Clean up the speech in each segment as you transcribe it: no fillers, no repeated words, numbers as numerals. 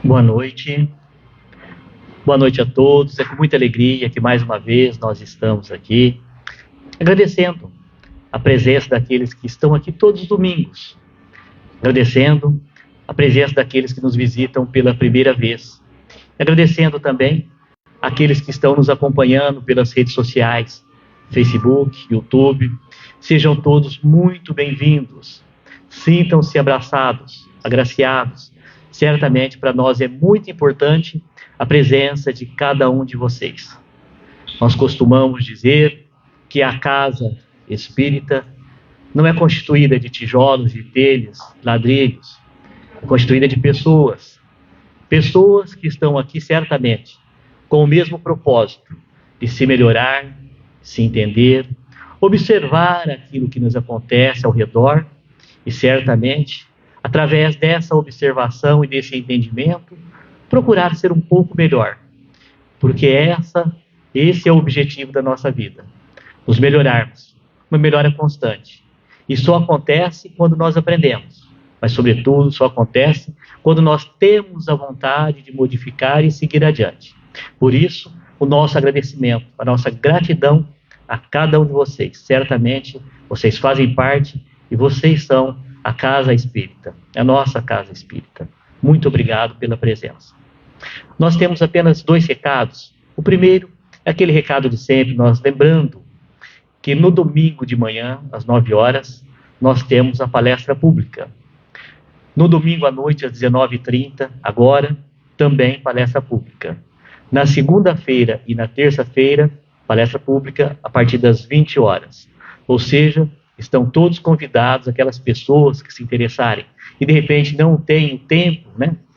Boa noite. Boa noite a todos. É com muita alegria que mais uma vez nós estamos aqui, agradecendo a presença daqueles que estão aqui todos os domingos, agradecendo a presença daqueles que nos visitam pela primeira vez, agradecendo também aqueles que estão nos acompanhando pelas redes sociais, Facebook, YouTube. Sejam todos muito bem-vindos. Sintam-se abraçados, agraciados. Certamente para nós é muito importante a presença de cada um de vocês. Nós costumamos dizer que a casa espírita não é constituída de tijolos, de telhas, ladrilhos. É constituída de pessoas. Pessoas que estão aqui certamente com o mesmo propósito de se melhorar, se entender, observar aquilo que nos acontece ao redor e certamente, através dessa observação e desse entendimento, procurar ser um pouco melhor, porque esse é o objetivo da nossa vida, nos melhorarmos, uma melhora constante. E só acontece quando nós aprendemos, mas sobretudo só acontece quando nós temos a vontade de modificar e seguir adiante. Por isso, o nosso agradecimento, a nossa gratidão a cada um de vocês. Certamente, vocês fazem parte e vocês são a Casa Espírita, a nossa Casa Espírita. Muito obrigado pela presença. Nós temos apenas 2 recados. O primeiro é aquele recado de sempre, nós lembrando que no domingo de manhã, às 9 horas, nós temos a palestra pública. No domingo à noite, às 19h30, agora, também palestra pública. Na segunda-feira e na terça-feira, palestra pública a partir das 20 horas. Ou seja, estão todos convidados, aquelas pessoas que se interessarem e de repente não têm tempo,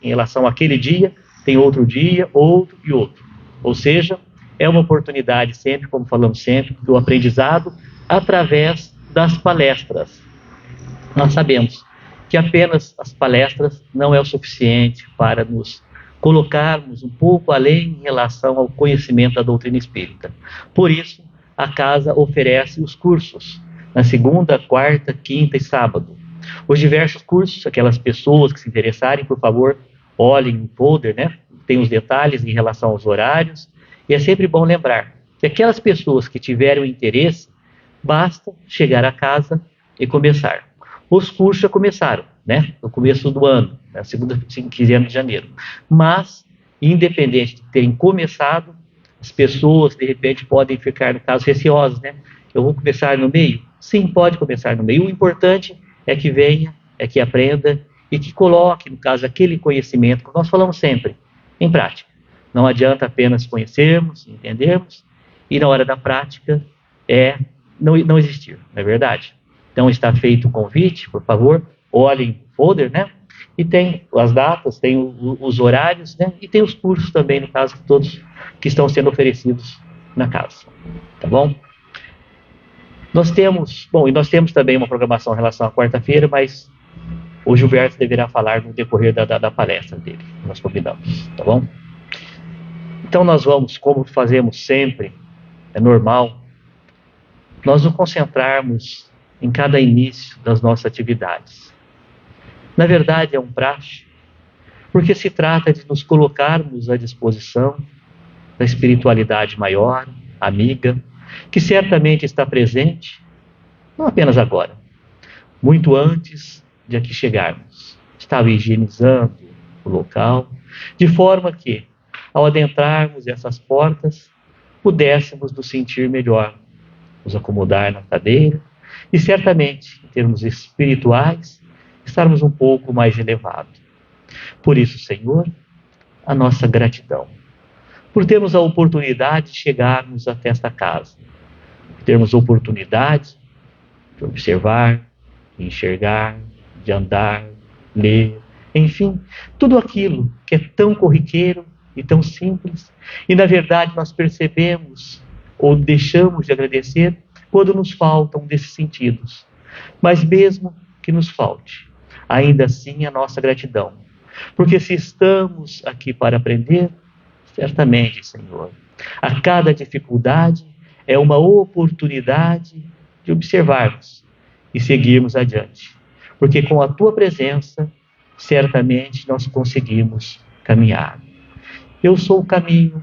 em relação àquele dia, tem outro dia, outro e outro. Ou seja, é uma oportunidade sempre, como falamos sempre, do aprendizado através das palestras. Nós sabemos que apenas as palestras não é o suficiente para nos colocarmos um pouco além em relação ao conhecimento da doutrina espírita. Por isso, a casa oferece os cursos na segunda, quarta, quinta e sábado. Os diversos cursos, aquelas pessoas que se interessarem, por favor, olhem no folder, tem os detalhes em relação aos horários, e é sempre bom lembrar que aquelas pessoas que tiverem interesse, basta chegar a casa e começar. Os cursos já começaram, no começo do ano, na segunda quinzena de janeiro. Mas, independente de terem começado, as pessoas, de repente, podem ficar, no caso, receosas, Eu vou começar no meio? Sim, pode começar no meio. O importante é que venha, é que aprenda e que coloque, no caso, aquele conhecimento que nós falamos sempre, em prática. Não adianta apenas conhecermos, entendermos, e na hora da prática não existir, não é verdade? Então está feito o convite, por favor, olhem o folder, E tem as datas, tem os horários, E tem os cursos também, no caso, todos que estão sendo oferecidos na casa. Tá bom? Nós temos também uma programação em relação à quarta-feira, mas o Gilberto deverá falar no decorrer da palestra dele, nós convidamos, tá bom? Então nós vamos, como fazemos sempre, é normal, nós nos concentrarmos em cada início das nossas atividades. Na verdade é um praxe, porque se trata de nos colocarmos à disposição da espiritualidade maior, amiga, que certamente está presente, não apenas agora, muito antes de aqui chegarmos. Estava higienizando o local, de forma que, ao adentrarmos essas portas, pudéssemos nos sentir melhor, nos acomodar na cadeira e certamente, em termos espirituais, estarmos um pouco mais elevados. Por isso, Senhor, a nossa gratidão, por termos a oportunidade de chegarmos até esta casa, por termos a oportunidade de observar, de enxergar, de andar, ler, enfim, tudo aquilo que é tão corriqueiro e tão simples, e na verdade nós percebemos ou deixamos de agradecer quando nos faltam desses sentidos. Mas mesmo que nos falte, ainda assim a nossa gratidão, porque se estamos aqui para aprender, certamente, Senhor, a cada dificuldade é uma oportunidade de observarmos e seguirmos adiante. Porque com a tua presença, certamente nós conseguimos caminhar. Eu sou o caminho,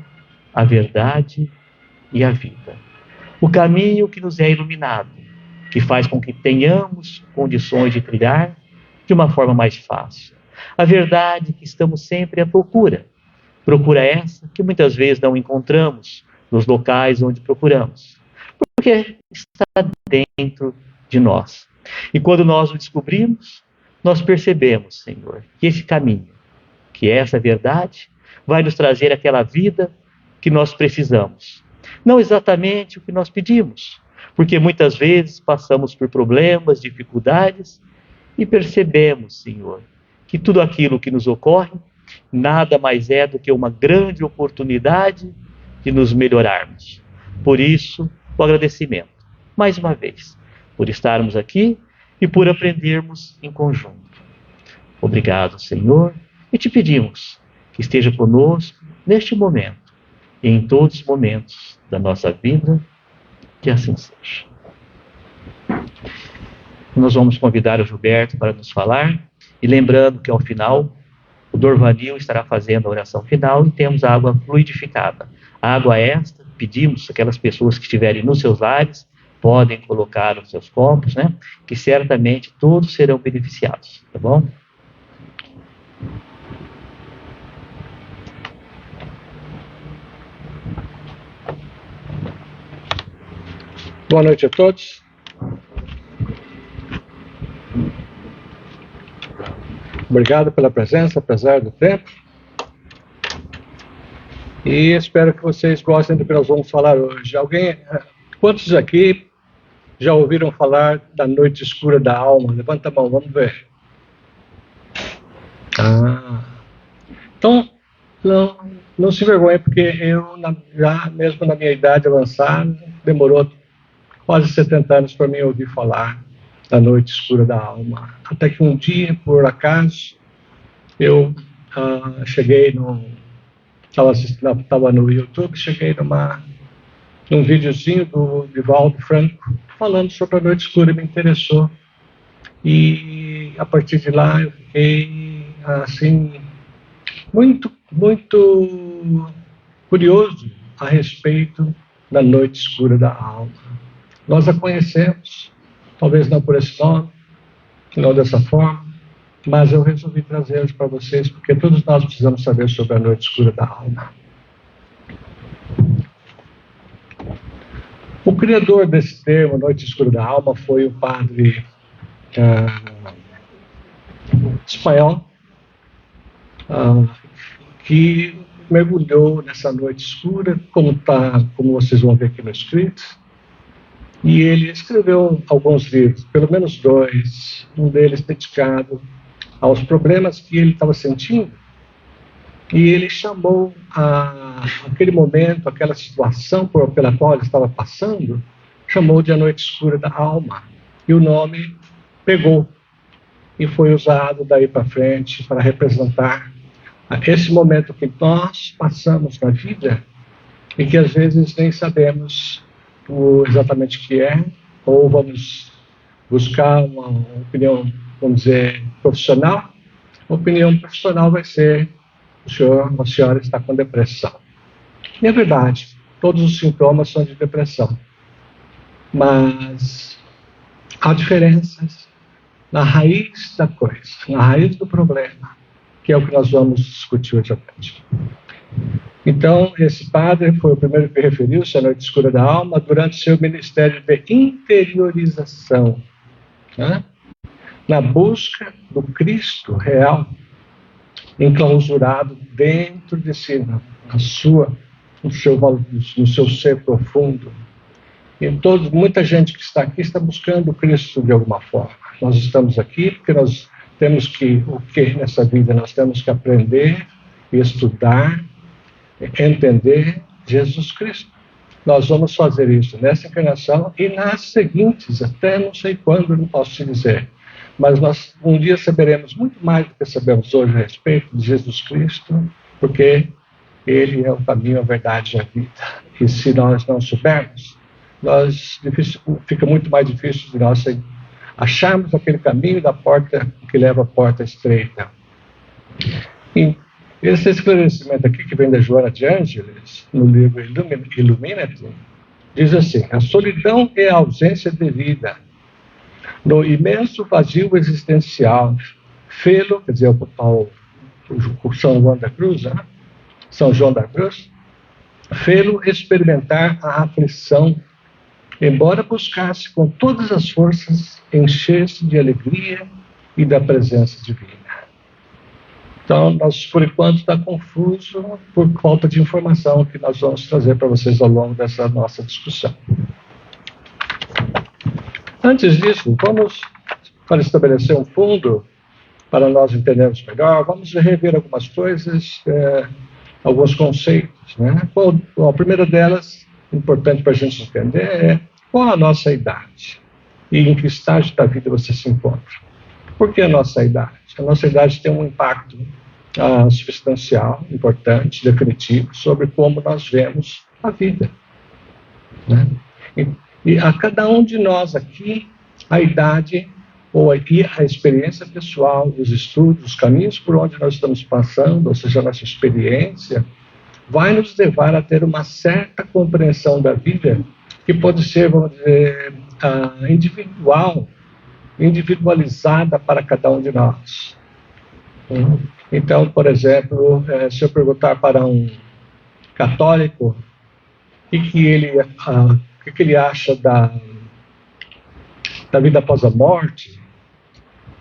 a verdade e a vida. O caminho que nos é iluminado, que faz com que tenhamos condições de trilhar de uma forma mais fácil. A verdade que estamos sempre à procura. Procura essa que muitas vezes não encontramos nos locais onde procuramos. Porque está dentro de nós. E quando nós o descobrimos, nós percebemos, Senhor, que esse caminho, que é essa verdade, vai nos trazer aquela vida que nós precisamos. Não exatamente o que nós pedimos, porque muitas vezes passamos por problemas, dificuldades e percebemos, Senhor, que tudo aquilo que nos ocorre nada mais é do que uma grande oportunidade de nos melhorarmos. Por isso, o agradecimento, mais uma vez, por estarmos aqui e por aprendermos em conjunto. Obrigado, Senhor, e te pedimos que esteja conosco neste momento e em todos os momentos da nossa vida, que assim seja. Nós vamos convidar o Gilberto para nos falar, e lembrando que ao final, o Dorvanil estará fazendo a oração final e temos a água fluidificada. A água esta, pedimos aquelas pessoas que estiverem nos seus lares, podem colocar os seus copos, né? Que certamente todos serão beneficiados, tá bom? Boa noite a todos. Obrigado pela presença, apesar do tempo. E espero que vocês gostem do que nós vamos falar hoje. Quantos aqui já ouviram falar da noite escura da alma? Levanta a mão, vamos ver. Então, não se envergonhe, porque eu, já mesmo na minha idade avançada, demorou quase 70 anos para mim ouvir falar da noite escura da alma. Até que um dia, por acaso, eu cheguei estava no YouTube, cheguei num videozinho do Divaldo Franco, falando sobre a noite escura, e me interessou. E a partir de lá eu fiquei, assim, muito, muito curioso a respeito da noite escura da alma. Nós a conhecemos, talvez não por esse nome, não dessa forma, mas eu resolvi trazê-los para vocês, porque todos nós precisamos saber sobre a noite escura da alma. O criador desse termo, noite escura da alma, foi o padre espanhol, que mergulhou nessa noite escura, como vocês vão ver aqui no escrito. E ele escreveu alguns livros, pelo menos 2, um deles dedicado aos problemas que ele estava sentindo. E ele chamou aquele momento, aquela situação pela qual ele estava passando, chamou de a noite escura da alma. E o nome pegou e foi usado daí para frente para representar esse momento que nós passamos na vida e que às vezes nem sabemos exatamente o que é, ou vamos buscar uma opinião, vamos dizer, profissional. A opinião profissional vai ser: o senhor, a senhora está com depressão. E é verdade, todos os sintomas são de depressão, mas há diferenças na raiz da coisa, na raiz do problema, que é o que nós vamos discutir hoje à noite. Então, esse padre foi o primeiro que referiu-se à noite escura da alma durante seu ministério de interiorização, né? Na busca do Cristo real, enclausurado dentro de si, no seu ser profundo. E muita gente que está aqui está buscando o Cristo de alguma forma. Nós estamos aqui porque nós temos que, nessa vida? Nós temos que aprender, estudar, entender Jesus Cristo. Nós vamos fazer isso nessa encarnação e nas seguintes, até não sei quando, não posso te dizer. Mas nós um dia saberemos muito mais do que sabemos hoje a respeito de Jesus Cristo, porque Ele é o caminho, a verdade e a vida. E se nós não soubermos, fica muito mais difícil de nós acharmos aquele caminho da porta que leva à porta estreita. E esse esclarecimento aqui, que vem da Joana de Ângeles, no livro Illuminati, diz assim: a solidão é a ausência de vida. No imenso vazio existencial, fê-lo, quer dizer, o São João da Cruz, né? São João da Cruz, fê-lo experimentar a aflição, embora buscasse com todas as forças encher-se de alegria e da presença divina. Então, nós, por enquanto, está confuso por falta de informação que nós vamos trazer para vocês ao longo dessa nossa discussão. Antes disso, vamos, para estabelecer um fundo, para nós entendermos melhor, vamos rever algumas coisas, alguns conceitos, né? A primeira delas, importante para a gente entender, é qual a nossa idade e em que estágio da vida você se encontra. Por que a nossa idade? A nossa idade tem um impacto substancial, importante, definitivo, sobre como nós vemos a vida, né? E a cada um de nós aqui, a idade ou aqui a experiência pessoal, os estudos, os caminhos por onde nós estamos passando, ou seja, a nossa experiência, vai nos levar a ter uma certa compreensão da vida que pode ser, vamos dizer, individualizada para cada um de nós. Então, por exemplo, se eu perguntar para um católico o que ele acha da vida após a morte,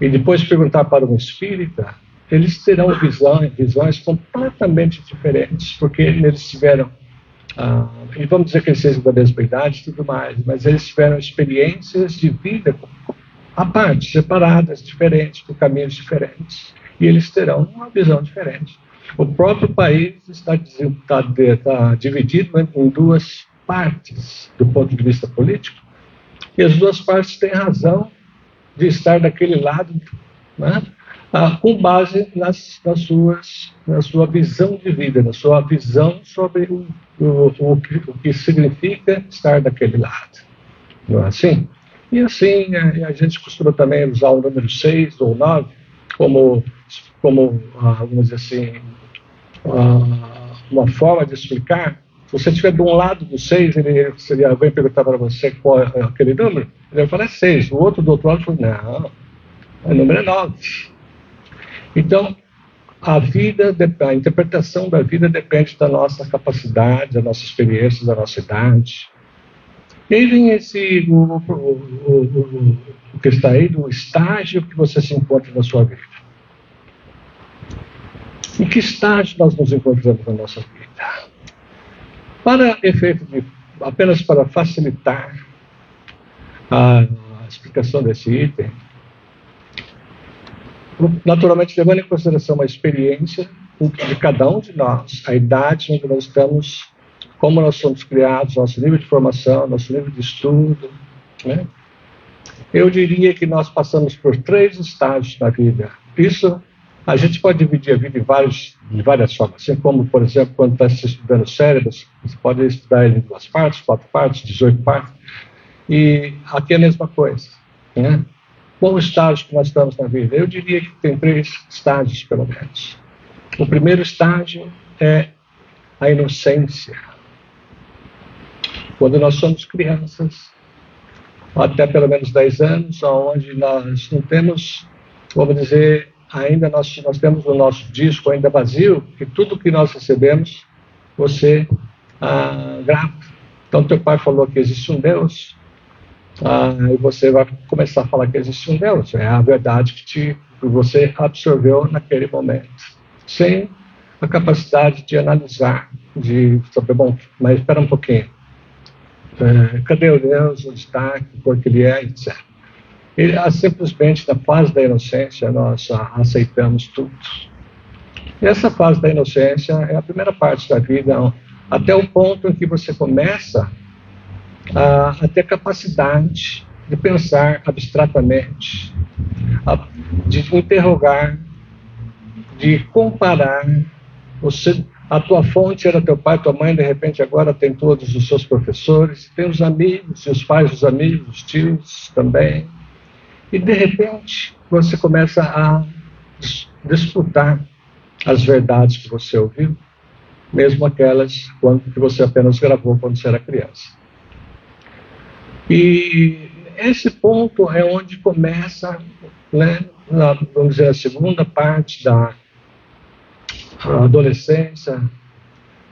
e depois perguntar para um espírita, eles terão visões completamente diferentes, porque eles tiveram, e vamos dizer que eles sejam da mesma idade e tudo mais, mas eles tiveram experiências de vida à parte, separadas, diferentes, por caminhos diferentes, e eles terão uma visão diferente. O próprio país está dividido em duas partes, do ponto de vista político, e as duas partes têm razão de estar daquele lado, né? Com base na sua visão de vida, na sua visão sobre o que significa estar daquele lado. Não é assim? E assim, a gente costuma também usar o número 6 ou 9 como vamos dizer assim, uma forma de explicar. Se você estiver de um lado do 6, alguém perguntar para você qual é aquele número, ele vai falar 6. O outro do outro lado fala, não, o número é 9. Então, a interpretação da vida depende da nossa capacidade, da nossa experiência, da nossa idade. E aí vem o que está aí, do estágio que você se encontra na sua vida. Em que estágio nós nos encontramos na nossa vida? Para efeito apenas para facilitar a explicação desse item, naturalmente levando em consideração a experiência de cada um de nós, a idade onde nós estamos, como nós somos criados, nosso nível de formação, nosso nível de estudo, né? Eu diria que nós passamos por 3 estágios na vida. Isso, a gente pode dividir a vida de várias formas. Assim como, por exemplo, quando está se estudando cérebros, você pode estudar ele em 2 partes, 4 partes, 18 partes. E aqui é a mesma coisa, né? Qual o estágio que nós estamos na vida? Eu diria que tem 3 estágios, pelo menos. O primeiro estágio é a inocência. Quando nós somos crianças, até pelo menos 10 anos, onde nós não temos, vamos dizer, ainda nós temos o nosso disco ainda vazio, e tudo que nós recebemos, você grava. Então, teu pai falou que existe um Deus, e você vai começar a falar que existe um Deus. É a verdade que você absorveu naquele momento, sem a capacidade de analisar, de saber, bom, mas espera um pouquinho. Cadê o Deus? Onde está? Que cor que ele é? Etc. Simplesmente, na fase da inocência, nós aceitamos tudo. E essa fase da inocência é a primeira parte da vida, até o ponto em que você começa a ter capacidade de pensar abstratamente, de interrogar, de comparar. A tua fonte era teu pai, tua mãe, de repente agora tem todos os seus professores, tem os amigos, e os pais dos amigos, os tios também. E de repente você começa a disputar as verdades que você ouviu, mesmo aquelas que você apenas gravou quando você era criança. E esse ponto é onde começa, né, vamos dizer, a segunda parte da adolescência,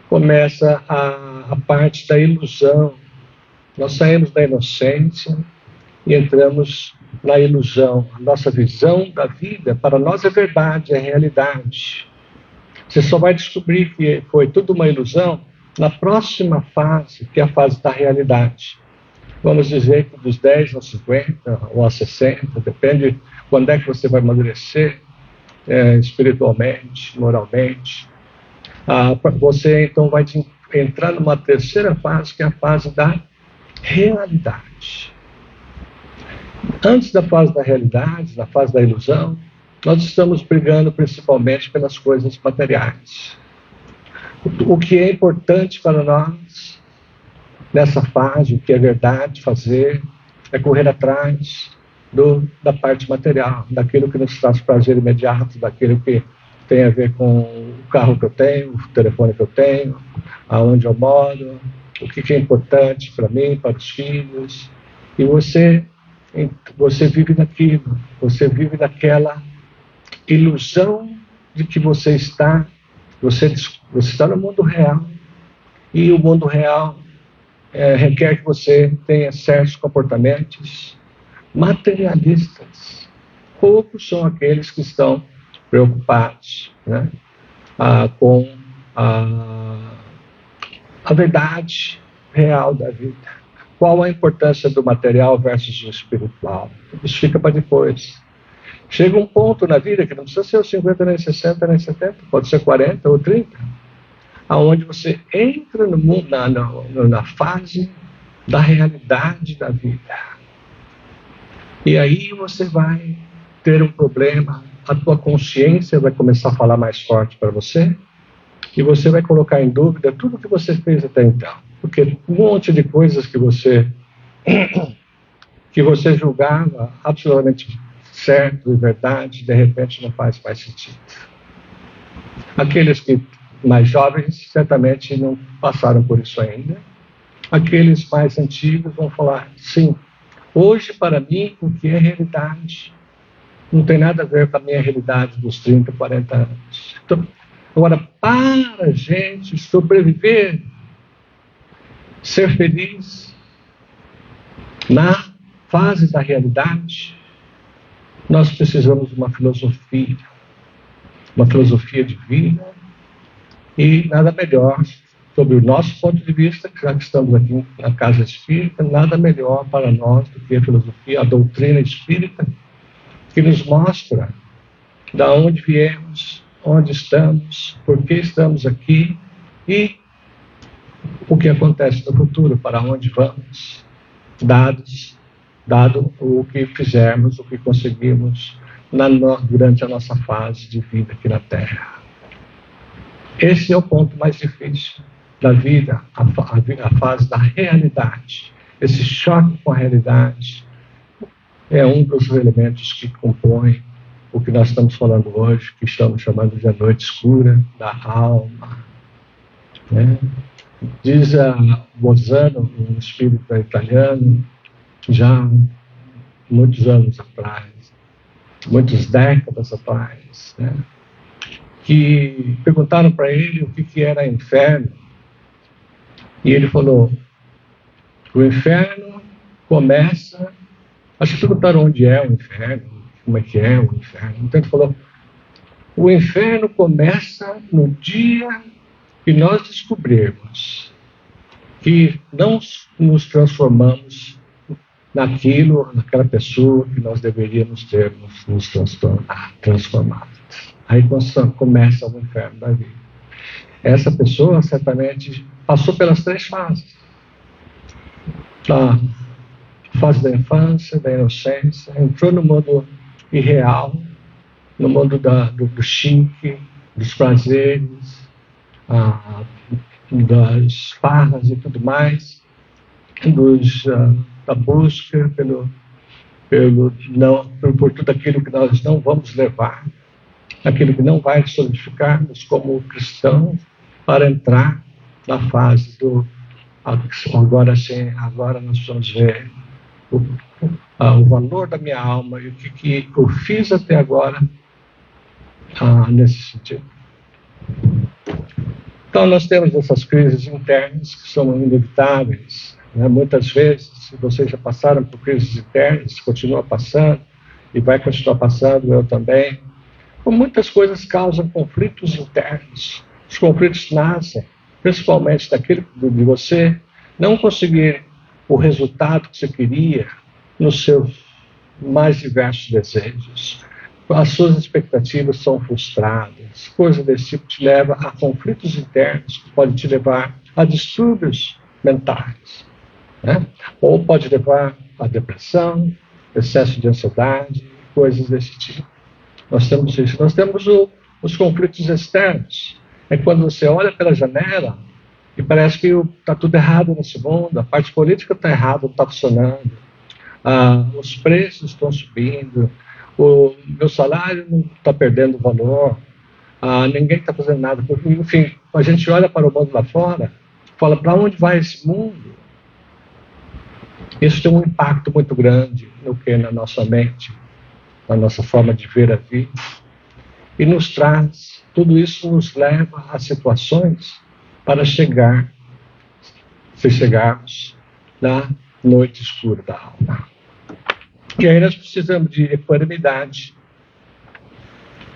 começa a parte da ilusão. Nós saímos da inocência e entramos na ilusão. A nossa visão da vida, para nós, é verdade, é realidade. Você só vai descobrir que foi tudo uma ilusão na próxima fase, que é a fase da realidade. Vamos dizer que dos 10 aos 50 ou aos 60, depende quando é que você vai amadurecer, espiritualmente, moralmente. Você então vai entrar numa terceira fase, que é a fase da realidade. Antes da fase da realidade, da fase da ilusão, nós estamos brigando principalmente pelas coisas materiais. O que é importante para nós nessa fase, o que é verdade fazer, é correr atrás da parte material, daquilo que nos traz prazer imediato, daquilo que tem a ver com o carro que eu tenho, o telefone que eu tenho, aonde eu moro, o que é importante para mim, para os filhos. E você vive naquilo, você vive naquela ilusão de que você está no mundo real, e o mundo real requer que você tenha certos comportamentos materialistas. Poucos são aqueles que estão preocupados, né, com a verdade real da vida. Qual a importância do material versus o espiritual? Isso fica para depois. Chega um ponto na vida que não precisa ser os 50, nem 60, nem 70, pode ser 40 ou 30, aonde você entra no mundo, na fase da realidade da vida. E aí você vai ter um problema, a tua consciência vai começar a falar mais forte para você, e você vai colocar em dúvida tudo que você fez até então. Porque um monte de coisas que você julgava absolutamente certo e verdade, de repente não faz mais sentido. Aqueles que mais jovens certamente não passaram por isso ainda. Aqueles mais antigos vão falar, sim, hoje para mim o que é realidade não tem nada a ver com a minha realidade dos 30, 40 anos. Então, agora, para a gente sobreviver, ser feliz na fase da realidade, nós precisamos de uma filosofia de vida, e nada melhor, sob o nosso ponto de vista, já que estamos aqui na Casa Espírita, nada melhor para nós do que a filosofia, a doutrina espírita, que nos mostra de onde viemos, onde estamos, por que estamos aqui e o que acontece no futuro, para onde vamos, dado o que fizermos, o que conseguimos durante a nossa fase de vida aqui na Terra. Esse é o ponto mais difícil da vida, a fase da realidade. Esse choque com a realidade é um dos elementos que compõem o que nós estamos falando hoje, que estamos chamando de a noite escura da alma. Né? Diz Bolzano, um espírita italiano, já muitos anos atrás, muitas décadas atrás, né, que perguntaram para ele o que era inferno. E ele falou, o inferno começa... Acho que perguntaram onde é o inferno, como é que é o inferno. Então ele falou, o inferno começa no dia que nós descobrirmos que não nos transformamos naquela pessoa que nós deveríamos ter nos transformado. Aí começa o inferno da vida. Essa pessoa certamente passou pelas 3 fases. A fase da infância, da inocência, entrou no mundo irreal, no mundo do chique, dos prazeres, das farras e tudo mais, da busca por tudo aquilo que nós não vamos levar, aquilo que não vai solidificar-nos como cristãos para entrar na fase do agora sim, agora nós vamos ver o valor da minha alma e o que eu fiz até agora nesse sentido. Então nós temos essas crises internas que são inevitáveis, né? Muitas vezes, se vocês já passaram por crises internas, continua passando e vai continuar passando, eu também. Muitas coisas causam conflitos internos. Os conflitos nascem principalmente daquele de você não conseguir o resultado que você queria nos seus mais diversos desejos. As suas expectativas são frustradas. Coisa desse tipo te leva a conflitos internos que podem te levar a distúrbios mentais, né? Ou pode levar a depressão, excesso de ansiedade, coisas desse tipo. Nós temos isso. Nós temos os conflitos externos. É quando você olha pela janela e parece que está tudo errado nesse mundo, a parte política está errada, não está funcionando, os preços estão subindo, o meu salário não está perdendo valor, ninguém está fazendo nada. Enfim, a gente olha para o mundo lá fora, fala, para onde vai esse mundo? Isso tem um impacto muito grande na nossa mente, na nossa forma de ver a vida, e tudo isso nos leva a situações para chegarmos na noite escura da alma. E aí nós precisamos de equanimidade.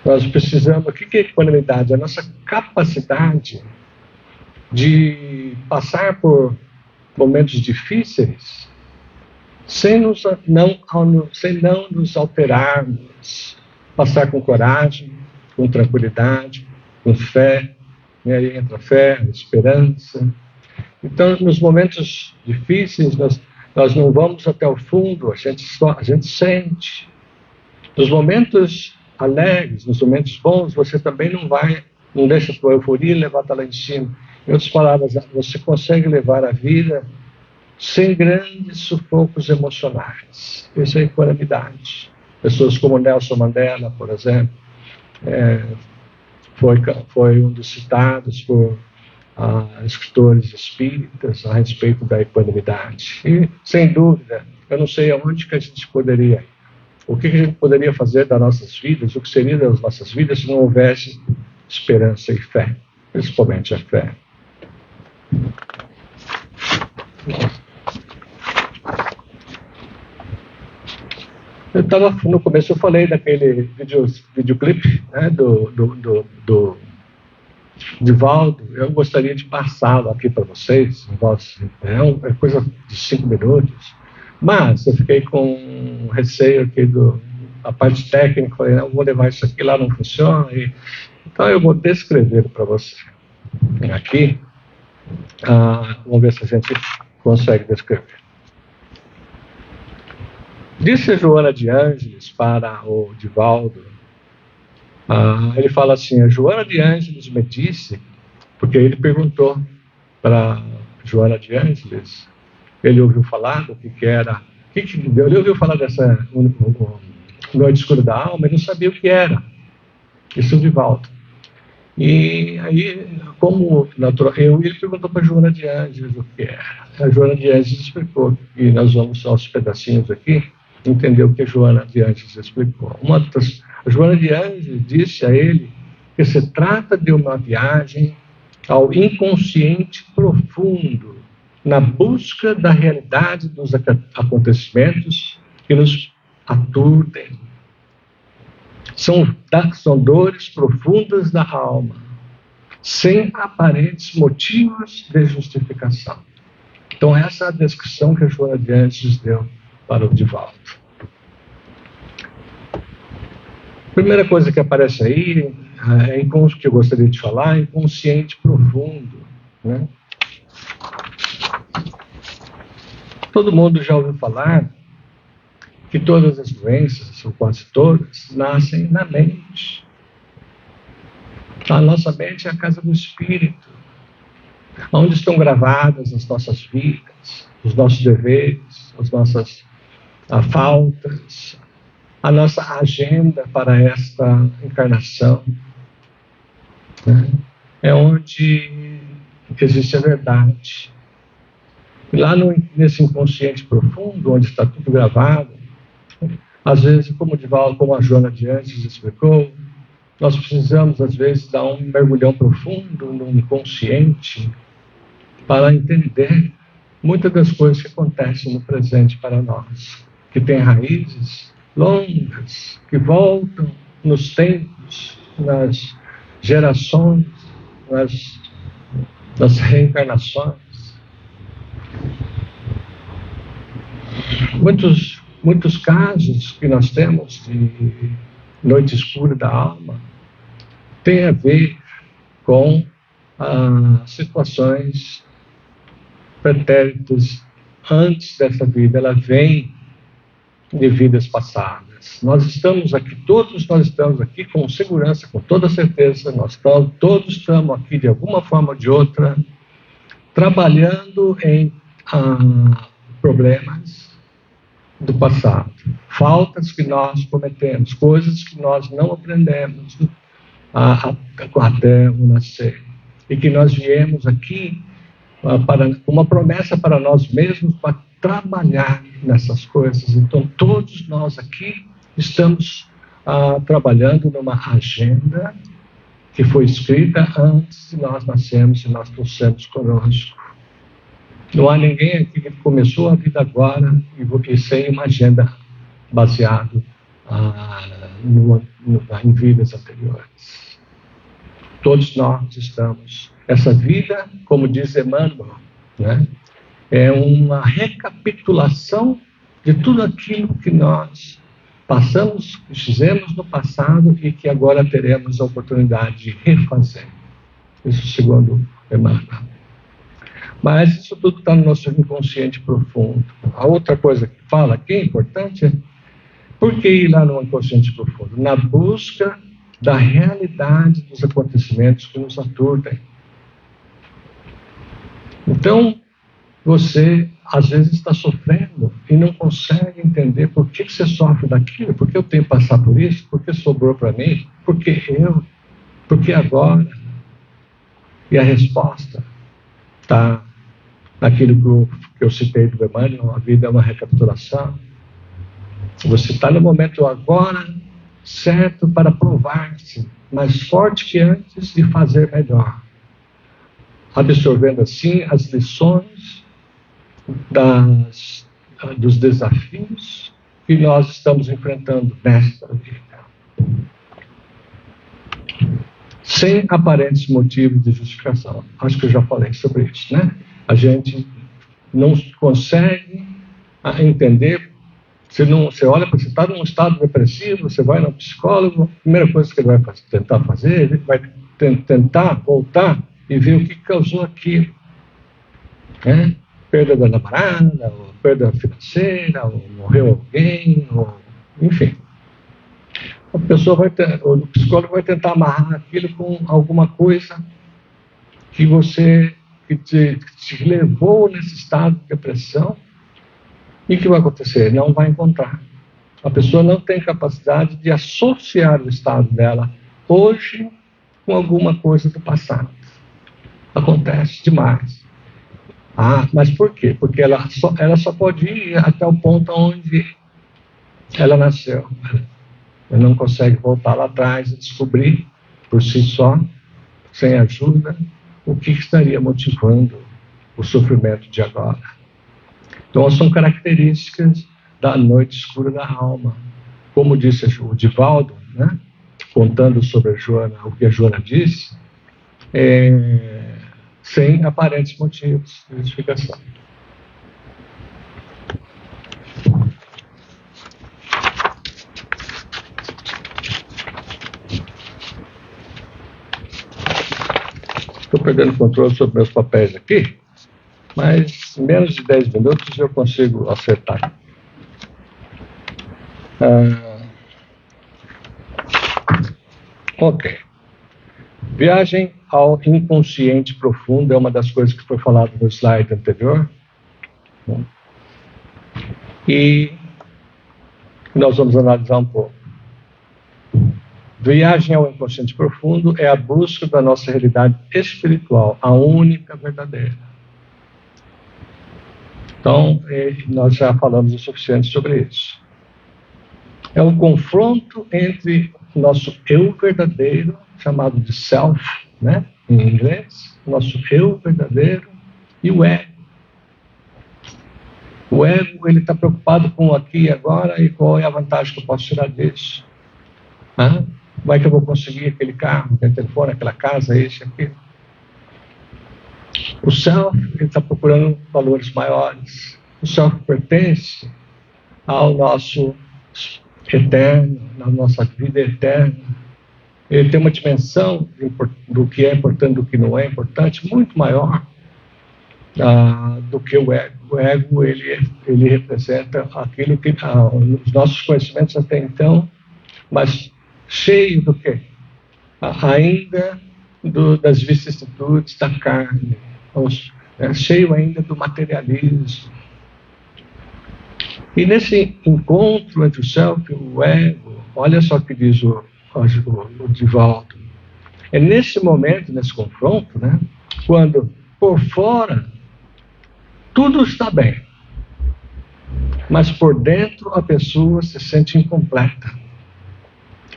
Nós precisamos, o que é equanimidade? A nossa capacidade de passar por momentos difíceis sem não nos alterarmos, passar com coragem, com tranquilidade, com fé, e aí entra a fé, a esperança. Então, nos momentos difíceis, nós não vamos até o fundo, a gente sente. Nos momentos alegres, nos momentos bons, você também não deixa a sua euforia levar até lá em cima. Em outras palavras, você consegue levar a vida sem grandes sufocos emocionais. Isso é equanimidade. Pessoas como Nelson Mandela, por exemplo, foi um dos citados por escritores espíritas a respeito da equanimidade. E, sem dúvida, eu não sei aonde que a gente poderia ir. O que a gente poderia fazer das nossas vidas, o que seria das nossas vidas se não houvesse esperança e fé, principalmente a fé. No começo eu falei daquele videoclipe, né, do Divaldo. Eu gostaria de passá-lo aqui para vocês. É coisa de 5 minutos. Mas eu fiquei com receio aqui da parte técnica. Falei, não, vou levar isso aqui, lá não funciona. Então eu vou descrever para você aqui. Vamos ver se a gente consegue descrever. Disse a Joana de Ângeles para o Divaldo, ele fala assim, a Joana de Ângeles me disse, porque ele perguntou para Joana de Ângeles, ele ouviu falar do que era, ele ouviu falar dessa noite escura da alma, ele não sabia o que era, isso é o Divaldo. E aí, ele perguntou para a Joana de Ângeles o que era. A Joana de Ângeles explicou, e nós vamos aos pedacinhos aqui, entender o que a Joana de Ângeles explicou. A Joana de Ângeles disse a ele que se trata de uma viagem ao inconsciente profundo, na busca da realidade dos acontecimentos que nos aturdem. São dores profundas da alma, sem aparentes motivos de justificação. Então essa é a descrição que a Joana de Ângeles deu para o Divaldo. Primeira coisa que aparece aí, que eu gostaria de falar, é inconsciente profundo, né? Todo mundo já ouviu falar que todas as doenças, ou quase todas, nascem na mente. A nossa mente é a casa do espírito, onde estão gravadas as nossas vidas, os nossos deveres, as nossas faltas, a nossa agenda para esta encarnação, né? É onde existe a verdade. E lá nesse inconsciente profundo, onde está tudo gravado, às vezes, como o Divaldo, como a Joana de antes explicou, nós precisamos, às vezes, dar um mergulhão profundo no inconsciente para entender muitas das coisas que acontecem no presente para nós, que têm raízes longas, que voltam nos tempos, nas gerações, nas reencarnações. Muitos casos que nós temos de noite escura da alma tem a ver com situações pretéritas antes dessa vida. Ela vem de vidas passadas. Todos nós estamos aqui com segurança, com toda certeza, todos estamos aqui de alguma forma ou de outra, trabalhando em problemas do passado, faltas que nós cometemos, coisas que nós não aprendemos até o nascer, e que nós viemos aqui para uma promessa para nós mesmos, para trabalhar nessas coisas. Então, todos nós aqui estamos trabalhando numa agenda que foi escrita antes de nós nascermos e nós trouxemos conosco. Não há ninguém aqui que começou a vida agora e sem uma agenda baseada em vidas anteriores. Todos nós estamos. Essa vida, como diz Emmanuel, né, é uma recapitulação de tudo aquilo que nós passamos, fizemos no passado e que agora teremos a oportunidade de refazer. Isso segundo Emmanuel. Mas isso tudo está no nosso inconsciente profundo. A outra coisa que fala que é importante é por que ir lá no inconsciente profundo? Na busca da realidade dos acontecimentos que nos aturdem. Então, você às vezes está sofrendo e não consegue entender por que você sofre daquilo, por que eu tenho que passar por isso, por que sobrou para mim, por que eu, por que agora? E a resposta está naquilo que eu citei do Emmanuel, a vida é uma recapitulação. Você está no momento agora certo para provar-se mais forte que antes e fazer melhor, absorvendo assim as lições dos desafios que nós estamos enfrentando nesta vida, sem aparentes motivos de justificação. Acho que eu já falei sobre isso, né? A gente não consegue entender. Você olha para você estar num estado depressivo, você vai no psicólogo, a primeira coisa que ele vai tentar fazer, ele vai tentar voltar e ver o que causou aquilo, né? Perda da namorada, ou perda financeira, ou morreu alguém, ou, enfim. O psicólogo vai tentar amarrar aquilo com alguma coisa que te levou nesse estado de depressão. E o que vai acontecer? Não vai encontrar. A pessoa não tem capacidade de associar o estado dela hoje com alguma coisa do passado. Acontece demais. Mas por quê? Porque ela só pode ir até o ponto onde ela nasceu. Ela não consegue voltar lá atrás e descobrir por si só, sem ajuda, o que estaria motivando o sofrimento de agora. Então, são características da noite escura da alma. Como disse o Divaldo, né, contando sobre o que a Joana disse, sem aparentes motivos de justificação. Estou perdendo controle sobre meus papéis aqui, mas em menos de 10 minutos eu consigo acertar. Ok. Viagem ao inconsciente profundo é uma das coisas que foi falado no slide anterior. E nós vamos analisar um pouco. Viagem ao inconsciente profundo é a busca da nossa realidade espiritual, a única verdadeira. Então, nós já falamos o suficiente sobre isso. É um confronto entre o nosso eu verdadeiro, chamado de self, né, em inglês, o nosso eu verdadeiro e o ego. O ego, ele está preocupado com o aqui e agora e qual é a vantagem que eu posso tirar disso. Como é que eu vou conseguir aquele carro, aquele telefone, aquela casa, esse, aquilo. O self, ele está procurando valores maiores. O self pertence ao nosso eterno, na nossa vida eterna. Ele tem uma dimensão do que é importante, do que não é importante, muito maior do que o ego. O ego, ele representa aquilo que os nossos conhecimentos até então, mas cheio do quê? Ainda das vicissitudes da carne, cheio ainda do materialismo. E nesse encontro entre o self e o ego, olha só o que diz o Divaldo. É nesse momento, nesse confronto, né, quando por fora tudo está bem, mas por dentro a pessoa se sente incompleta.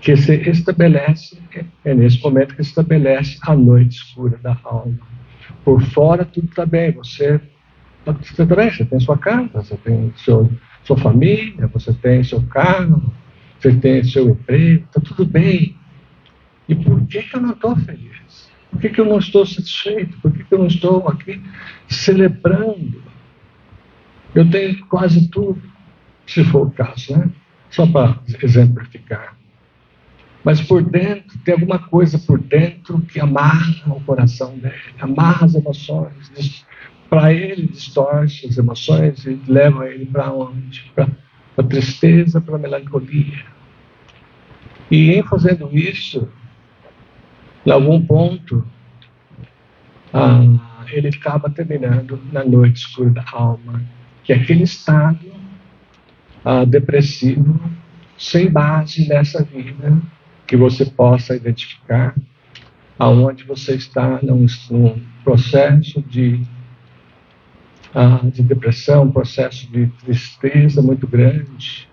Que se estabelece, é nesse momento que se estabelece a noite escura da alma. Por fora tudo está bem, você tem sua casa, você tem sua família, você tem seu carro, você tem seu emprego, está tudo bem. E por que eu não estou feliz? Por que eu não estou satisfeito? Por que eu não estou aqui celebrando? Eu tenho quase tudo, se for o caso, né? Só para exemplificar. Mas por dentro, tem alguma coisa por dentro que amarra o coração dele, amarra as emoções, para ele distorce as emoções e leva ele para onde? Para a tristeza, para a melancolia. E em fazendo isso, em algum ponto, ele acaba terminando na noite escura da alma, que é aquele estado depressivo, sem base nessa vida, que você possa identificar aonde você está num processo de depressão, um processo de tristeza muito grande,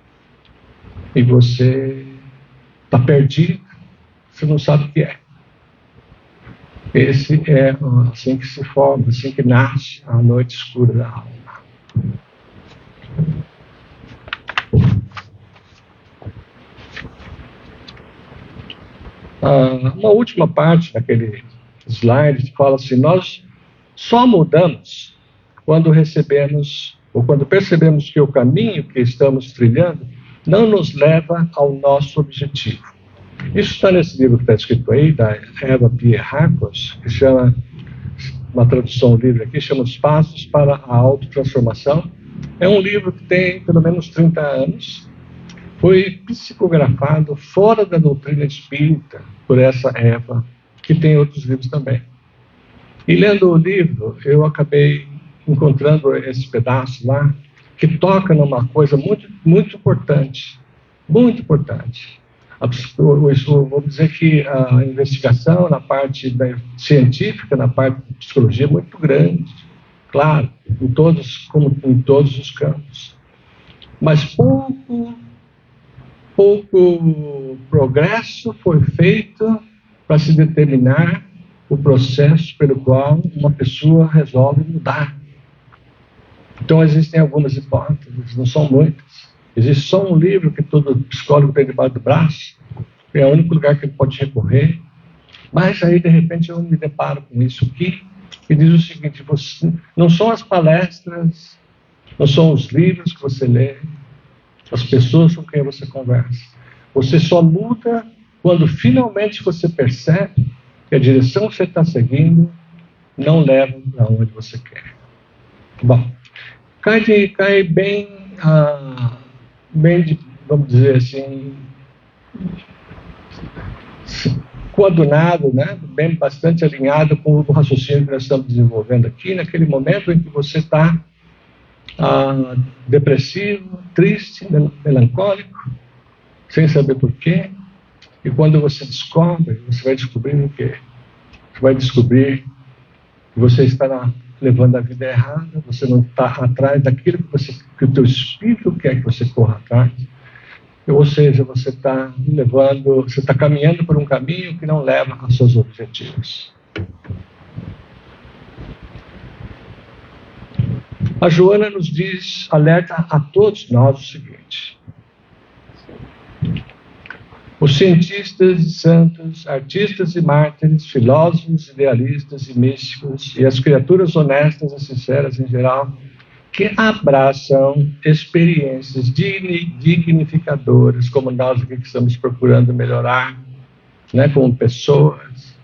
e você está perdido, você não sabe o que é. Esse é assim que se forma, assim que nasce a noite escura da alma. Uma última parte daquele slide que fala assim: nós só mudamos quando recebemos ou quando percebemos que o caminho que estamos trilhando não nos leva ao nosso objetivo. Isso está nesse livro que está escrito aí, da Eva Pierrakos, que chama, uma tradução livre aqui, chama Os Passos para a Autotransformação. É um livro que tem pelo menos 30 anos, foi psicografado fora da doutrina espírita por essa Eva, que tem outros livros também. E lendo o livro, eu acabei encontrando esse pedaço lá, que toca numa coisa muito, muito importante. Muito importante. Vou dizer que a investigação na parte científica, na parte de psicologia, é muito grande. Claro, como em todos os campos. Mas pouco progresso foi feito para se determinar o processo pelo qual uma pessoa resolve mudar. Então existem algumas hipóteses, não são muitas. Existe só um livro que todo psicólogo tem debaixo do braço, é o único lugar que ele pode recorrer. Mas aí, de repente, eu me deparo com isso aqui, que diz o seguinte: não são as palestras, não são os livros que você lê, as pessoas com quem você conversa. Você só muda quando finalmente você percebe que a direção que você está seguindo não leva para onde você quer. Bom, cai bem, vamos dizer assim, coadunado, né? Bem, bastante alinhado com o raciocínio que nós estamos desenvolvendo aqui, naquele momento em que você está depressivo, triste, melancólico, sem saber porquê. E quando você descobre, você vai descobrir o quê? Você vai descobrir que você está levando a vida errada, você não está atrás daquilo que o teu espírito quer que você corra atrás. Ou seja, você está caminhando por um caminho que não leva aos seus objetivos. A Joana nos diz, alerta a todos nós o seguinte: os cientistas e santos, artistas e mártires, filósofos, idealistas e místicos, e as criaturas honestas e sinceras em geral, que abraçam experiências dignificadoras, como nós aqui que estamos procurando melhorar, né, como pessoas,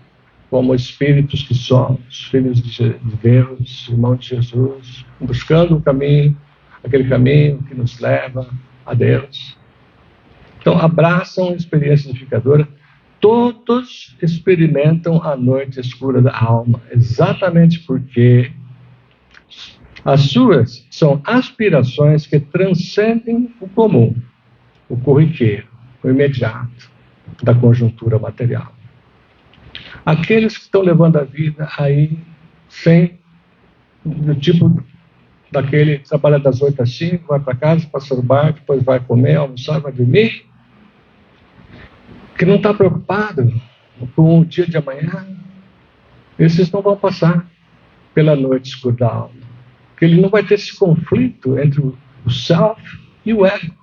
como espíritos que somos, filhos de Deus, irmãos de Jesus, buscando o caminho, aquele caminho que nos leva a Deus. Então, abraçam a experiência edificadora. Todos experimentam a noite escura da alma, exatamente porque as suas são aspirações que transcendem o comum, o corriqueiro, o imediato da conjuntura material. Aqueles que estão levando a vida aí sem, do tipo daquele que trabalha das 8 às 5, vai para casa, passa no bar, depois vai comer, almoçar, vai dormir, que não está preocupado com o dia de amanhã, esses não vão passar pela noite escura da alma. Porque ele não vai ter esse conflito entre o self e o ego.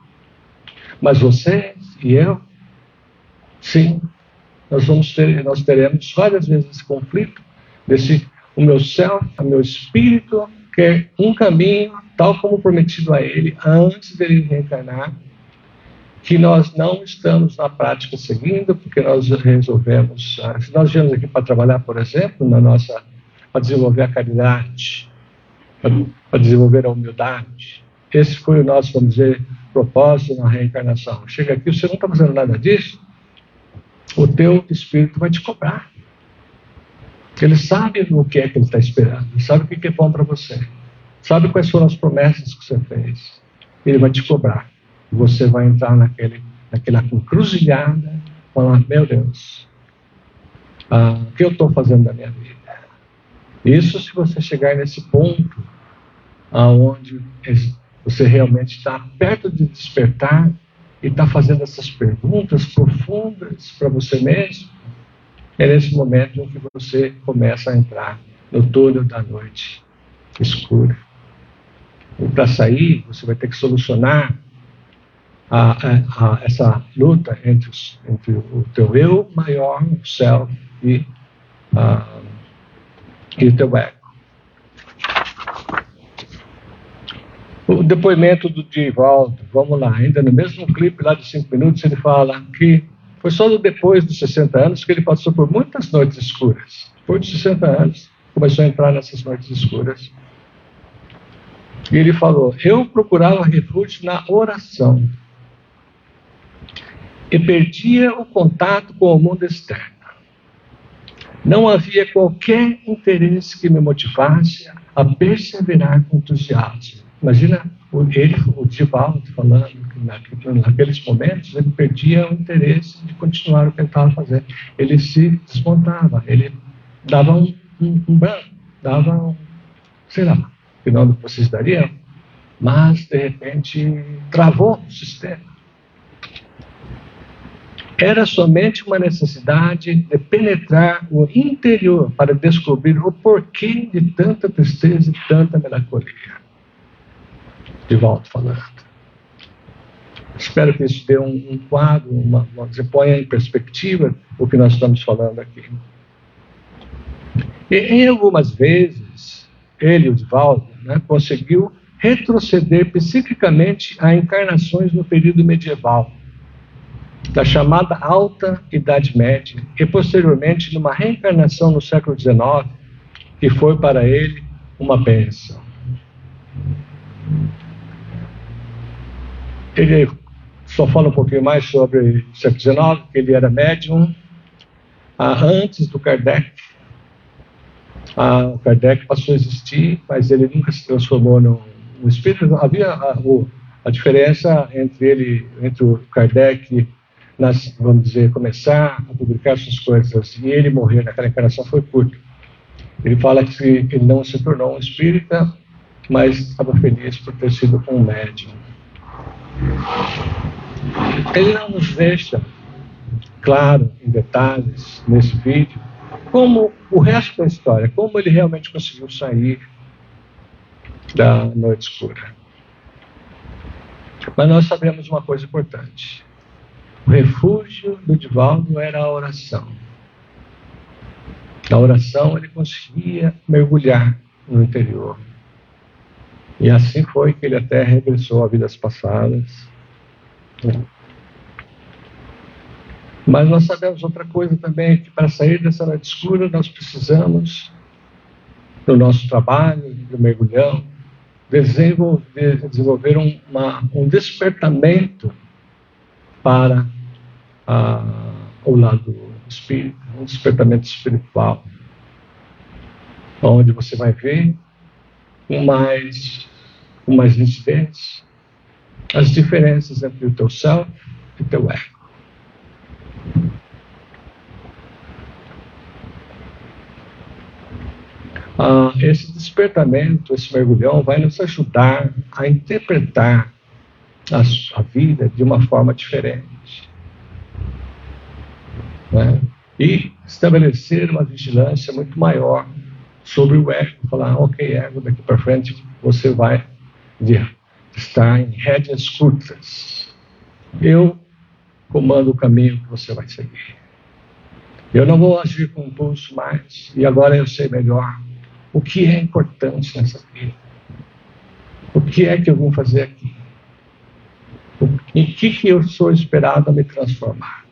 Mas você e eu, sim, nós teremos várias vezes esse conflito, o meu self, o meu espírito, quer um caminho, tal como prometido a ele, antes dele reencarnar, que nós não estamos na prática seguindo, porque nós resolvemos, se nós viemos aqui para trabalhar, por exemplo, para desenvolver a caridade, para desenvolver a humildade, esse foi o nosso, vamos dizer, propósito na reencarnação. Chega aqui, você não está fazendo nada disso, o teu espírito vai te cobrar. Ele sabe o que é que ele está esperando, ele sabe o que é bom para você, sabe quais foram as promessas que você fez. Ele vai te cobrar. Você vai entrar naquela encruzilhada, falar: meu Deus, o que eu estou fazendo da minha vida? Isso se você chegar nesse ponto onde você realmente está perto de despertar e está fazendo essas perguntas profundas para você mesmo. É nesse momento em que você começa a entrar no túnel da noite escura. E para sair, você vai ter que solucionar essa luta entre o teu eu maior, o self, e o teu ego. O depoimento do Divaldo, vamos lá, ainda no mesmo clipe lá de 5 minutos, ele fala que foi só depois dos 60 anos que ele passou por muitas noites escuras. Depois dos 60 anos, começou a entrar nessas noites escuras. E ele falou: eu procurava refúgio na oração e perdia o contato com o mundo externo. Não havia qualquer interesse que me motivasse a perseverar com entusiasmo. Imagina o Divaldo falando que naqueles momentos ele perdia o interesse de continuar o que ele estava fazendo. Ele se desmontava, ele dava um branco, dava sei lá, que nome vocês dariam, mas de repente travou o sistema. Era somente uma necessidade de penetrar o interior para descobrir o porquê de tanta tristeza e tanta melancolia. Divaldo falando. Espero que isso dê um quadro, você ponha em perspectiva o que nós estamos falando aqui. E em algumas vezes, ele, o Divaldo, conseguiu retroceder psiquicamente a encarnações no período medieval, da chamada Alta Idade Média, e posteriormente numa reencarnação no século XIX, que foi para ele uma bênção. Ele só fala um pouquinho mais sobre o século XIX, que ele era médium antes do Kardec. O Kardec passou a existir, mas ele nunca se transformou no espírito, havia a diferença entre o Kardec, vamos dizer, começar a publicar essas coisas e ele morrer naquela encarnação foi curto. Ele fala que ele não se tornou um espírita, mas estava feliz por ter sido um médium. Ele não nos deixa claro, em detalhes, nesse vídeo, como o resto da história, como ele realmente conseguiu sair da noite escura. Mas nós sabemos uma coisa importante. O refúgio do Divaldo era a oração. Na oração ele conseguia mergulhar no interior. E assim foi que ele até regressou a vidas passadas. Mas nós sabemos outra coisa também, que para sair dessa noite escura nós precisamos, no nosso trabalho, do mergulhão, desenvolver um despertamento para o lado espírita, um despertamento espiritual, onde você vai ver com mais nitidez as diferenças entre o teu self e o teu ego. Esse despertamento, esse mergulhão vai nos ajudar a interpretar a vida de uma forma diferente, né? E estabelecer uma vigilância muito maior sobre o ego. Falar, ok, ego, daqui para frente você vai estar em rédeas curtas. Eu comando o caminho que você vai seguir. Eu não vou agir com impulso mais. E agora eu sei melhor o que é importante nessa vida. O que é que eu vim fazer aqui? Em que eu sou esperado a me transformar?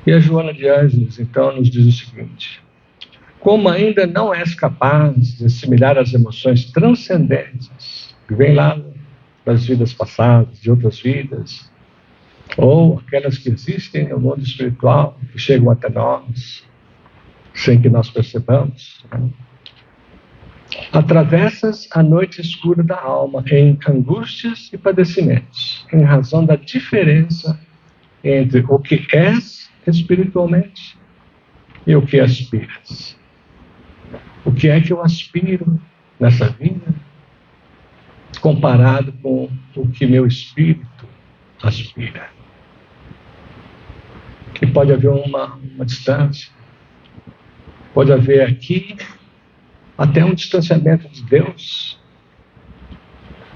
E a Joana de Ângeles, então, nos diz o seguinte: como ainda não és capaz de assimilar as emoções transcendentes que vêm lá das vidas passadas, de outras vidas, ou aquelas que existem no mundo espiritual, que chegam até nós, sem que nós percebamos, né? Atravessas a noite escura da alma em angústias e padecimentos, em razão da diferença entre o que és espiritualmente e o que aspiras. O que é que eu aspiro nessa vida comparado com o que meu espírito aspira? E pode haver uma distância, pode haver aqui até um distanciamento de Deus.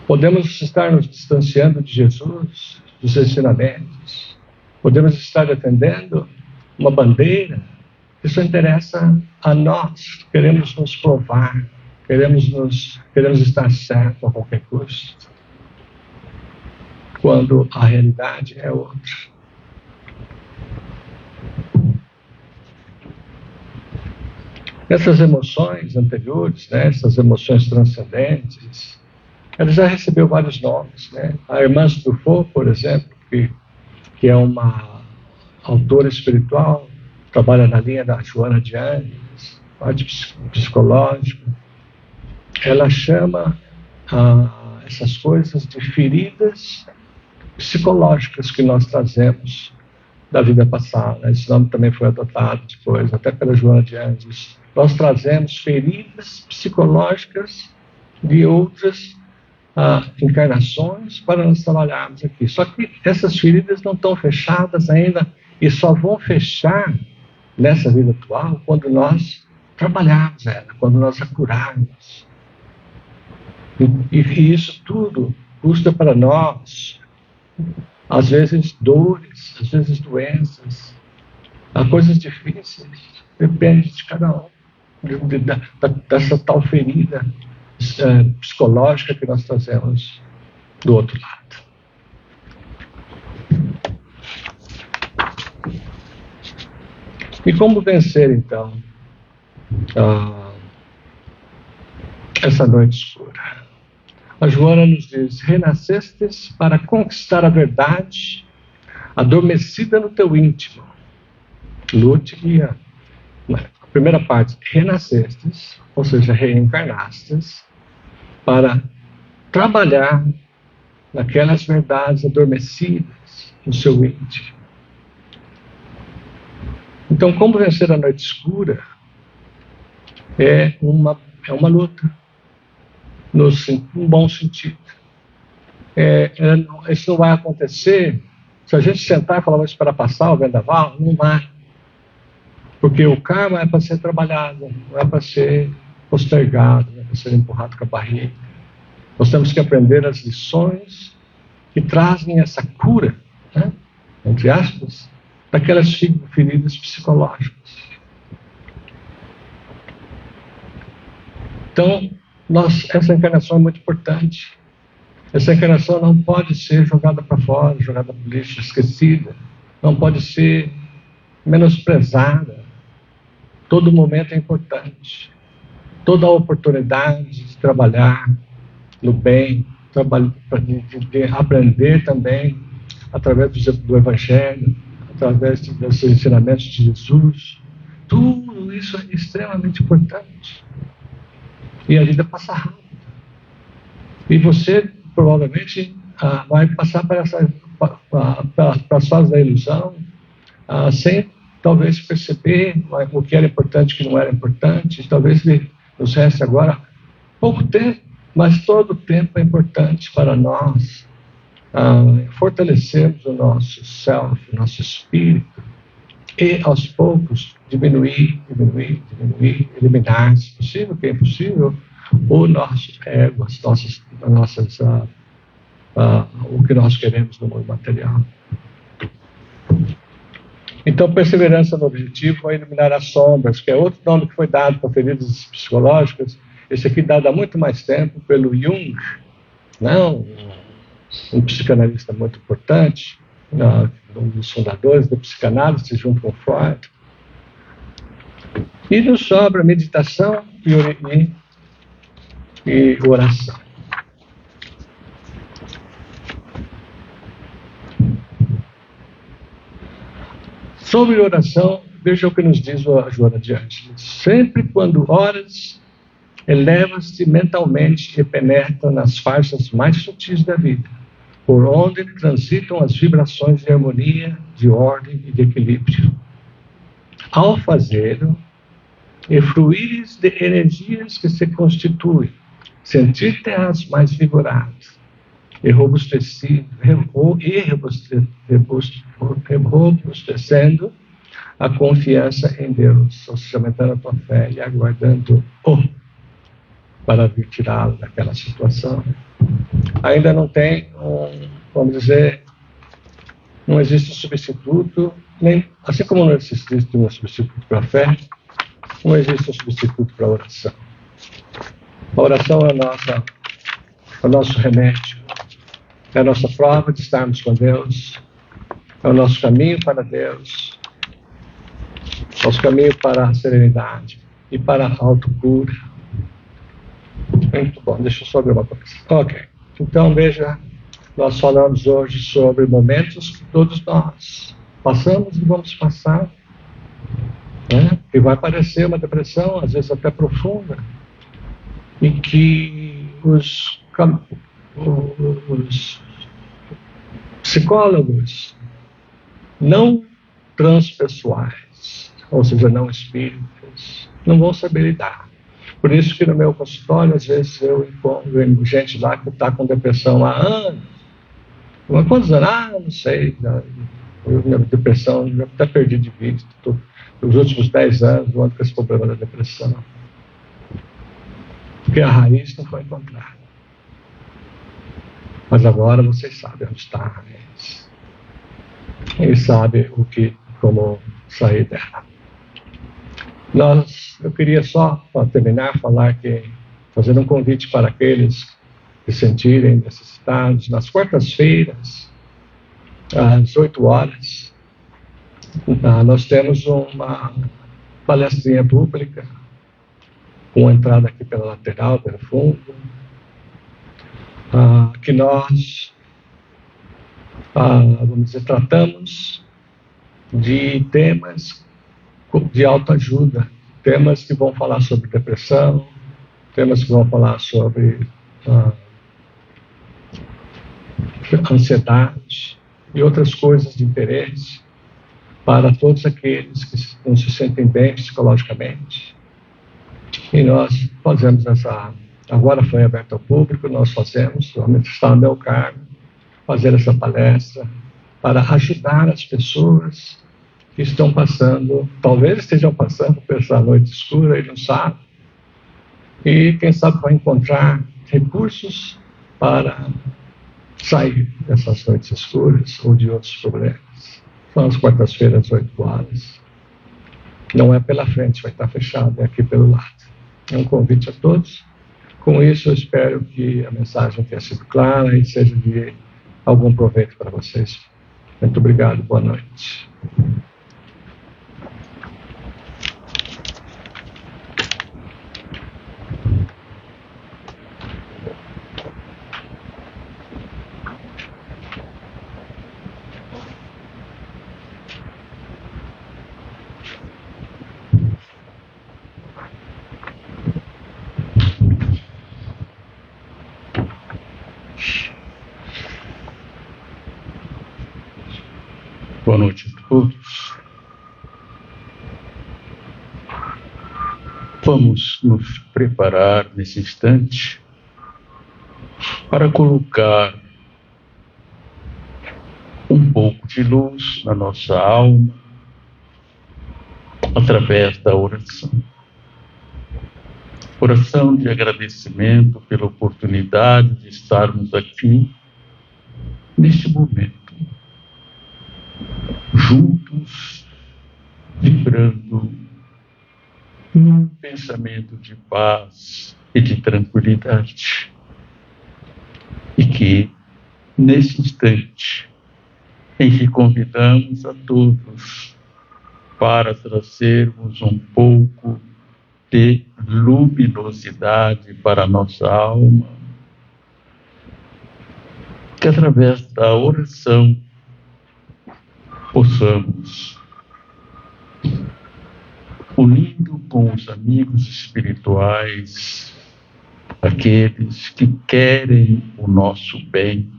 Podemos estar nos distanciando de Jesus, dos ensinamentos. Podemos estar defendendo uma bandeira que só interessa a nós. Queremos nos provar, queremos estar certo a qualquer custo, quando a realidade é outra. Essas emoções anteriores, né, essas emoções transcendentes, ela já recebeu vários nomes, né? A irmã Dufaux, por exemplo, que é uma autora espiritual, trabalha na linha da Joana de Ângeles, parte psicológica. Ela chama essas coisas de feridas psicológicas que nós trazemos da vida passada. Esse nome também foi adotado depois, até pela Joana de Ângeles. Nós trazemos feridas psicológicas de outras encarnações para nós trabalharmos aqui. Só que essas feridas não estão fechadas ainda e só vão fechar nessa vida atual quando nós trabalharmos ela, quando nós a curarmos. E isso tudo custa para nós, às vezes dores, às vezes doenças, coisas difíceis, depende de cada um, dessa tal ferida psicológica que nós trazemos do outro lado. E como vencer, então, essa noite escura? A Joana nos diz: renascestes para conquistar a verdade adormecida no teu íntimo. Lute guia. A primeira parte, renascestes, ou seja, reencarnastes, para trabalhar naquelas verdades adormecidas no seu íntimo. Então, como vencer a noite escura é uma luta, no bom sentido. Isso não vai acontecer se a gente sentar e falar, vamos esperar passar o vendaval. Não vai. Porque o karma é para ser trabalhado, não é para ser postergado, não é para ser empurrado com a barriga. Nós temos que aprender as lições que trazem essa cura, né, entre aspas, daquelas feridas psicológicas. Então, essa encarnação é muito importante. Essa encarnação não pode ser jogada para fora, jogada para o lixo, esquecida. Não pode ser menosprezada. Todo momento é importante. Toda a oportunidade de trabalhar no bem, de aprender também através do Evangelho, através dos ensinamentos de Jesus. Tudo isso é extremamente importante. E a vida passa rápido. E você provavelmente vai passar para as fases da ilusão sem talvez perceber o que era importante e o que não era importante. Talvez nos reste agora pouco tempo, mas todo o tempo é importante para nós fortalecermos o nosso self, o nosso espírito, e aos poucos diminuir, eliminar, se possível, que é impossível, o nosso ego, o que nós queremos no mundo material. Então, perseverança no objetivo vai eliminar as sombras, que é outro nome que foi dado para feridas psicológicas. Esse aqui dado há muito mais tempo pelo Jung, não? Um psicanalista muito importante, um dos fundadores da psicanálise, junto com Freud. E nos sobra meditação e oração. Sobre oração, veja o que nos diz a Joana de Ângeles. Sempre quando oras, elevas-te mentalmente e penetras nas faixas mais sutis da vida, por onde transitam as vibrações de harmonia, de ordem e de equilíbrio. Ao fazê-lo, e fruires de energias que se constituem, sentir-te-ás mais vigorado e robustecendo a confiança em Deus, ou seja, aumentando a tua fé e aguardando para vir tirá-lo daquela situação. Ainda não tem, vamos dizer, não existe um substituto, assim como não existe um substituto para a fé, não existe um substituto para a oração. A oração é o nosso remédio, é a nossa prova de estarmos com Deus, é o nosso caminho para Deus, nosso caminho para a serenidade e para a autocura. Muito bom, deixa eu só ver uma coisa. Ok, então veja, nós falamos hoje sobre momentos que todos nós passamos e vamos passar, né? E vai aparecer uma depressão, às vezes até profunda, e que os psicólogos não transpessoais, ou seja, não espíritas, não vão saber lidar. Por isso que no meu consultório, às vezes eu encontro gente lá que está com depressão há anos. Quantos anos? Não sei. Minha depressão, já até perdi de vista. Nos últimos 10 anos, eu ando com esse problema da depressão. Porque a raiz não foi encontrada. Mas agora vocês sabem onde está a raiz. Eles sabem como sair dela. Eu queria só, para terminar, fazer um convite para aqueles que se sentirem necessitados. Nas quartas-feiras, às 8 horas, nós temos uma palestrinha pública, com entrada aqui pela lateral, pelo fundo, que nós, vamos dizer, tratamos de temas de autoajuda, temas que vão falar sobre depressão, temas que vão falar sobre ansiedade e outras coisas de interesse para todos aqueles que não se sentem bem psicologicamente. E nós fazemos agora foi aberto ao público, nós vamos estar no meu cargo, fazer essa palestra para ajudar as pessoas que estão passando, talvez estejam passando por essa noite escura e não sabem, e quem sabe vai encontrar recursos para sair dessas noites escuras ou de outros problemas. São as quartas-feiras, 8 horas. Não é pela frente, vai estar fechado, é aqui pelo lado. É um convite a todos. Com isso, eu espero que a mensagem tenha sido clara e seja de algum proveito para vocês. Muito obrigado, boa noite. Boa noite a todos. Vamos nos preparar nesse instante para colocar um pouco de luz na nossa alma através da oração. Oração de agradecimento pela oportunidade de estarmos aqui neste momento, juntos, vibrando num pensamento de paz e de tranquilidade. E que, nesse instante, em que convidamos a todos para trazermos um pouco de luminosidade para a nossa alma, que através da oração possamos, unindo com os amigos espirituais, aqueles que querem o nosso bem,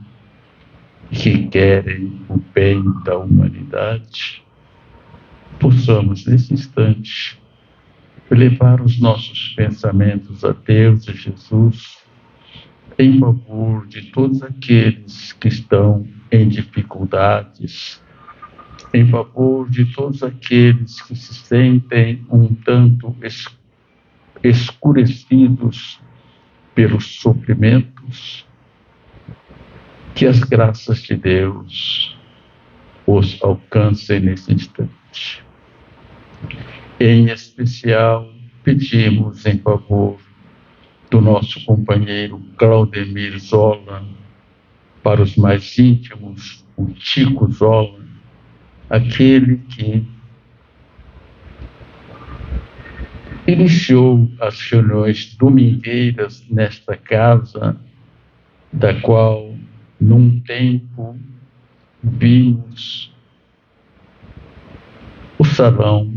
que querem o bem da humanidade, possamos, nesse instante, levar os nossos pensamentos a Deus e Jesus em favor de todos aqueles que estão em dificuldades, em favor de todos aqueles que se sentem um tanto escurecidos pelos sofrimentos, que as graças de Deus os alcancem nesse instante. Em especial, pedimos em favor do nosso companheiro Claudemir Zola, para os mais íntimos, o Chico Zola, aquele que iniciou as reuniões domingueiras nesta casa, da qual, num tempo, vimos o salão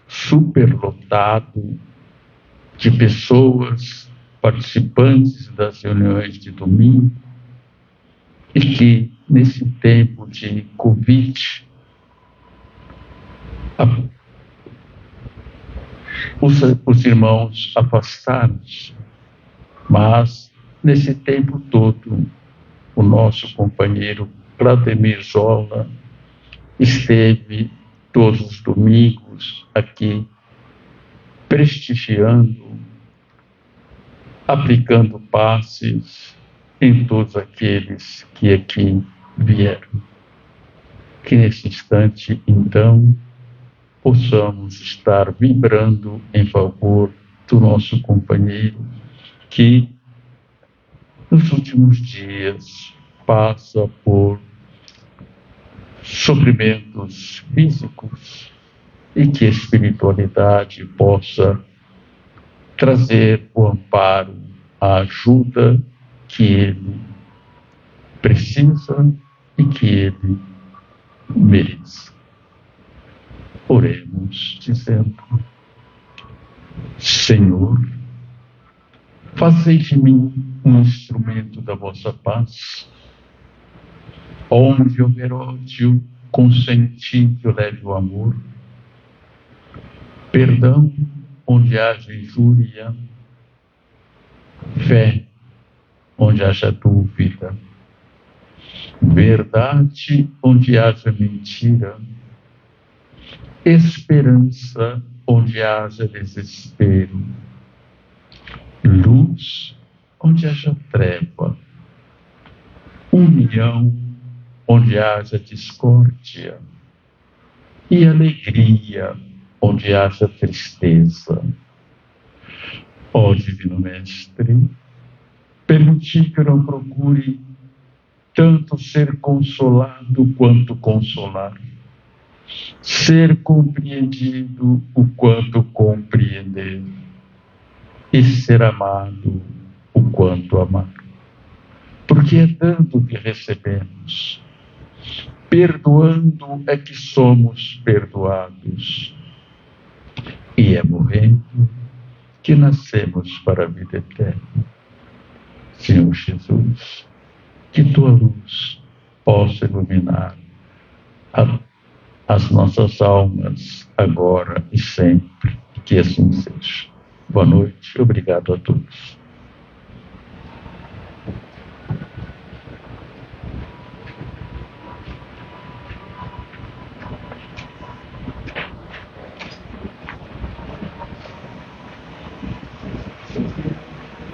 superlotado de pessoas participantes das reuniões de domingo, e que, nesse tempo de Covid, os irmãos afastaram-se, mas nesse tempo todo o nosso companheiro Claudemir Zola esteve todos os domingos aqui prestigiando, aplicando passes em todos aqueles que aqui vieram. Que nesse instante, então, possamos estar vibrando em favor do nosso companheiro que, nos últimos dias, passa por sofrimentos físicos, e que a espiritualidade possa trazer o amparo, a ajuda que ele precisa e que ele merece. Oremos dizendo: Senhor, fazei de mim um instrumento da vossa paz. Onde houver ódio, consenti que eu leve o amor. Perdão onde haja injúria. Fé onde haja dúvida. Verdade onde haja mentira. Esperança onde haja desespero. Luz onde haja treva. União onde haja discórdia. E alegria onde haja tristeza. Ó Divino Mestre, permiti que eu não procure tanto ser consolado quanto consolar, ser compreendido o quanto compreender, e ser amado o quanto amar. Porque é dando que recebemos, perdoando é que somos perdoados, e é morrendo que nascemos para a vida eterna. Senhor Jesus, que tua luz possa iluminar as nossas almas agora e sempre, que assim seja. Boa noite, obrigado a todos.